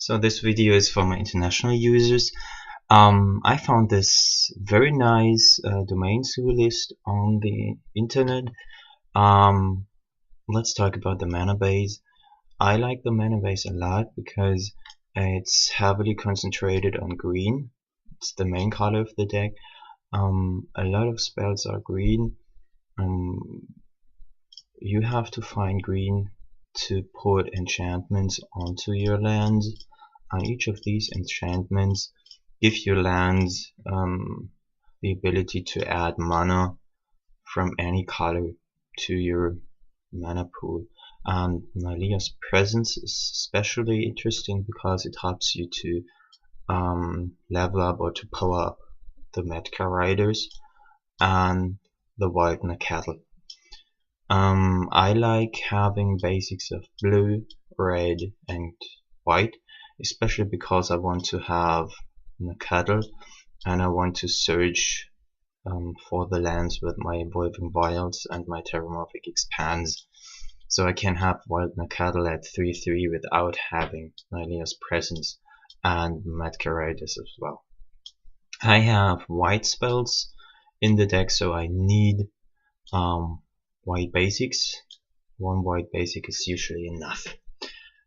So this video is for my international users. I found this very nice domain SUI list on the internet. Let's talk about the mana base. I like the mana base a lot because it's heavily concentrated on green. It's the main color of the deck. A lot of spells are green. You have to find green to put enchantments onto your lands, and each of these enchantments give your lands the ability to add mana from any color to your mana pool. And Nylea's presence is especially interesting because it helps you to level up or to power up the Metka Riders and the Wild cattle. I like having basics of blue, red and white, especially because I want to have cattle and I want to search for the lands with my Evolving Wilds and my Terramorphic Expanse, so I can have Wild cattle at 3/3 without having Nylea's presence and Metka Riders as well. I have white spells in the deck, so I need white basics. One white basic is usually enough.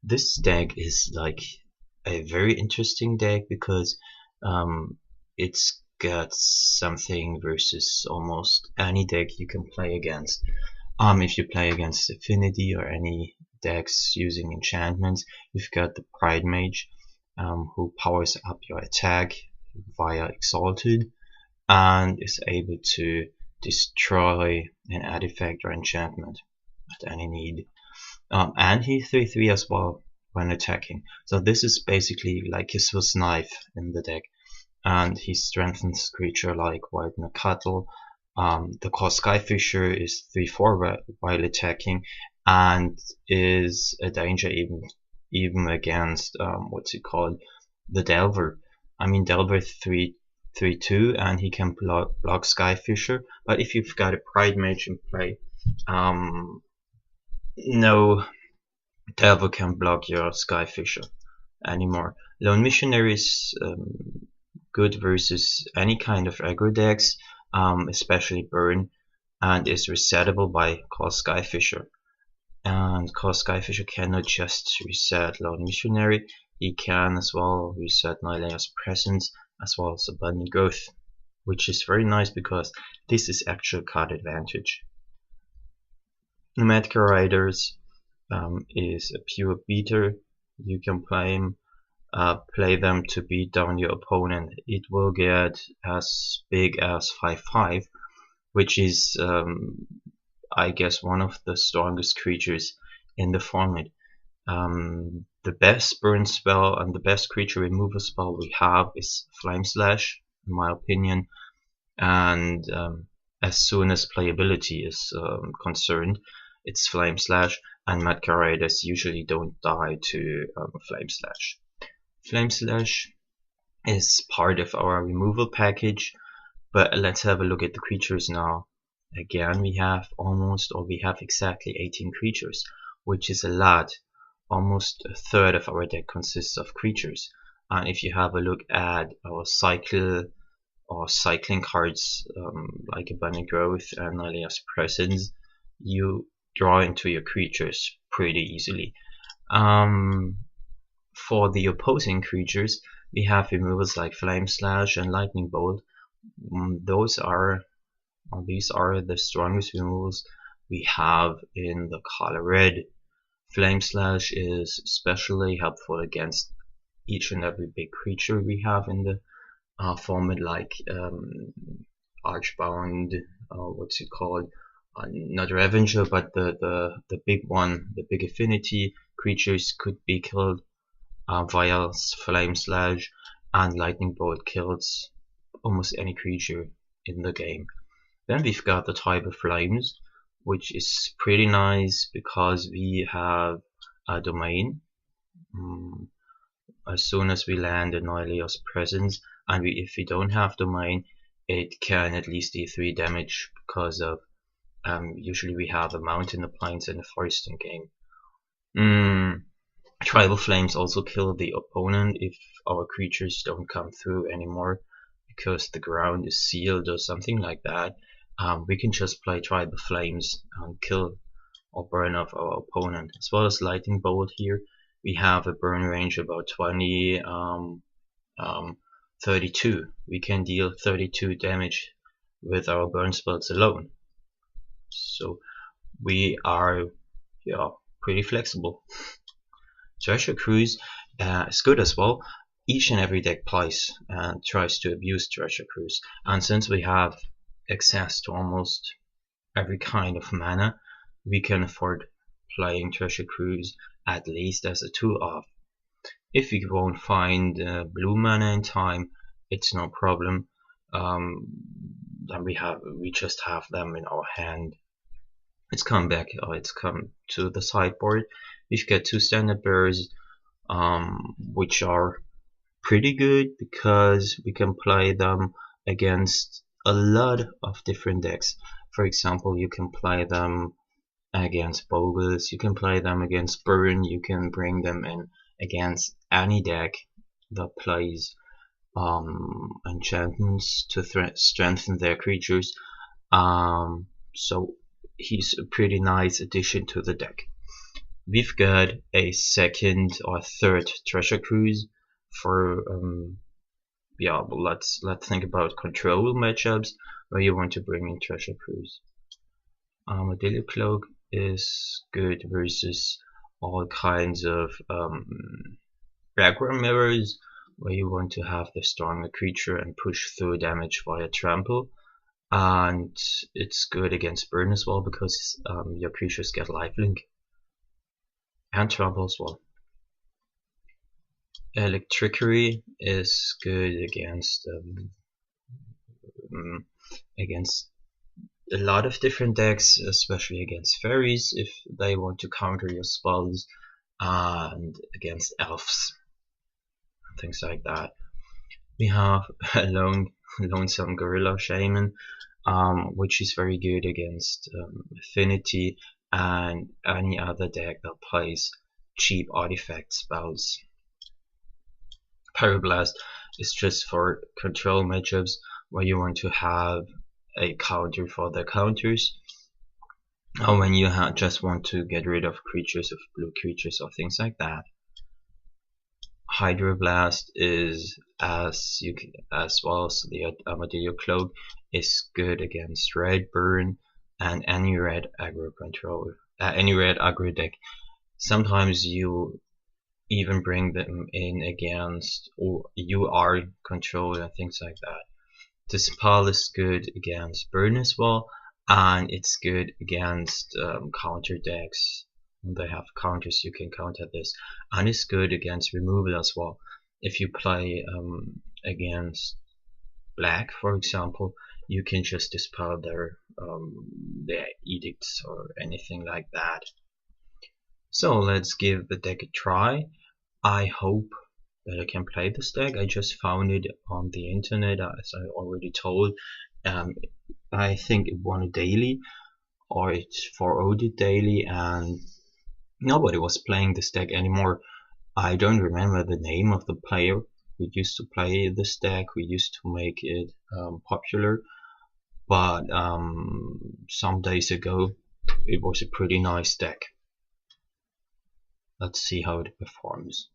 This deck is like a very interesting deck because it's got something versus almost any deck you can play against. If you play against Affinity or any decks using enchantments, you've got the Pride Mage who powers up your attack via Exalted and is able to destroy an artifact or enchantment at any need. And he's 3/3 as well when attacking. So this is basically like his Swiss knife in the deck. And he strengthens creature like Wild cattle. The Core Skyfisher is 3/4 while attacking and is a danger even against what's it called, the Delver. I mean, Delver 3/2 and he can block Skyfisher, but if you've got a Pride Mage in play, no Delver can block your Skyfisher anymore. Lone Missionary is good versus any kind of aggro decks, especially burn, and is resettable by Core Skyfisher. And Core Skyfisher cannot just reset Lone Missionary, he can as well reset Nylea's presence as well as Abundant Growth, which is very nice because this is actual card advantage. Metka Riders is a pure beater. You can play them to beat down your opponent. It will get as big as 5/5, which is I guess one of the strongest creatures in the format. The best burn spell and the best creature removal spell we have is Flame Slash, in my opinion, and as soon as playability is concerned, it's Flame Slash, and Metka Riders usually don't die to Flame Slash. Flame Slash is part of our removal package, but let's have a look at the creatures now. Again, we have exactly 18 creatures, which is a lot. Almost a third of our deck consists of creatures. And if you have a look at our cycling cards like Abundant Growth and Nylea's Presence, you draw into your creatures pretty easily. For the opposing creatures, we have removals like Flame Slash and Lightning Bolt. These are the strongest removals we have in the color red. Flame Slash is especially helpful against each and every big creature we have in the format, like Archbound, what's it called? Not Revenger, but the big one, the big affinity creatures could be killed via Flame Slash, and Lightning Bolt kills almost any creature in the game. Then we've got the type of Flames, which is pretty nice because we have a domain. As soon as we land in Nylea's presence, and if we don't have domain, it can at least do 3 damage because of usually we have a mountain, a plains and a forest in game. Tribal Flames also kill the opponent if our creatures don't come through anymore because the ground is sealed or something like that. We can just play Tribal Flames and kill or burn off our opponent. As well as Lightning Bolt here, we have a burn range about 32. We can deal 32 damage with our burn spells alone. So we are, yeah, pretty flexible. Treasure Cruise is good as well. Each and every deck plays and tries to abuse Treasure Cruise, and since we have access to almost every kind of mana, we can afford playing Treasure Cruise at least as a 2-off. If we won't find blue mana in time, it's no problem. Then we just have them in our hand. It's come to the sideboard. We've got 2 standard bears, which are pretty good because we can play them against a lot of different decks. For example, you can play them against Bogus, you can play them against Burn, you can bring them in against any deck that plays enchantments to strengthen their creatures. So he's a pretty nice addition to the deck. We've got a second or third Treasure Cruise for yeah, but let's think about control matchups where you want to bring in Treasure Cruise. Armadillo Cloak is good versus all kinds of aggro mirrors where you want to have the stronger creature and push through damage via trample, and it's good against burn as well because your creatures get lifelink and trample as well. Electrickery is good against a lot of different decks, especially against fairies if they want to counter your spells, and against elves, things like that. We have a lonesome gorilla shaman, which is very good against affinity and any other deck that plays cheap artifact spells. Pyroblast is just for control matchups where you want to have a counter for the counters, or when you just want to get rid of creatures, of blue creatures or things like that. Hydroblast is as well as the Armadillo Cloak is good against red burn and any red aggro control, any red aggro deck. Sometimes you even bring them in against or UR control and things like that. Dispel is good against burn as well, and it's good against counter decks. They have counters, you can counter this, and it's good against removal as well. If you play against black, for example, you can just dispel their edicts or anything like that. So let's give the deck a try. I hope that I can play this deck. I just found it on the internet, as I already told. I think it won a daily, or it 4-0'd it daily, and nobody was playing this deck anymore. I don't remember the name of the player who used to play this deck, who used to make it popular, but some days ago it was a pretty nice deck. Let's see how it performs.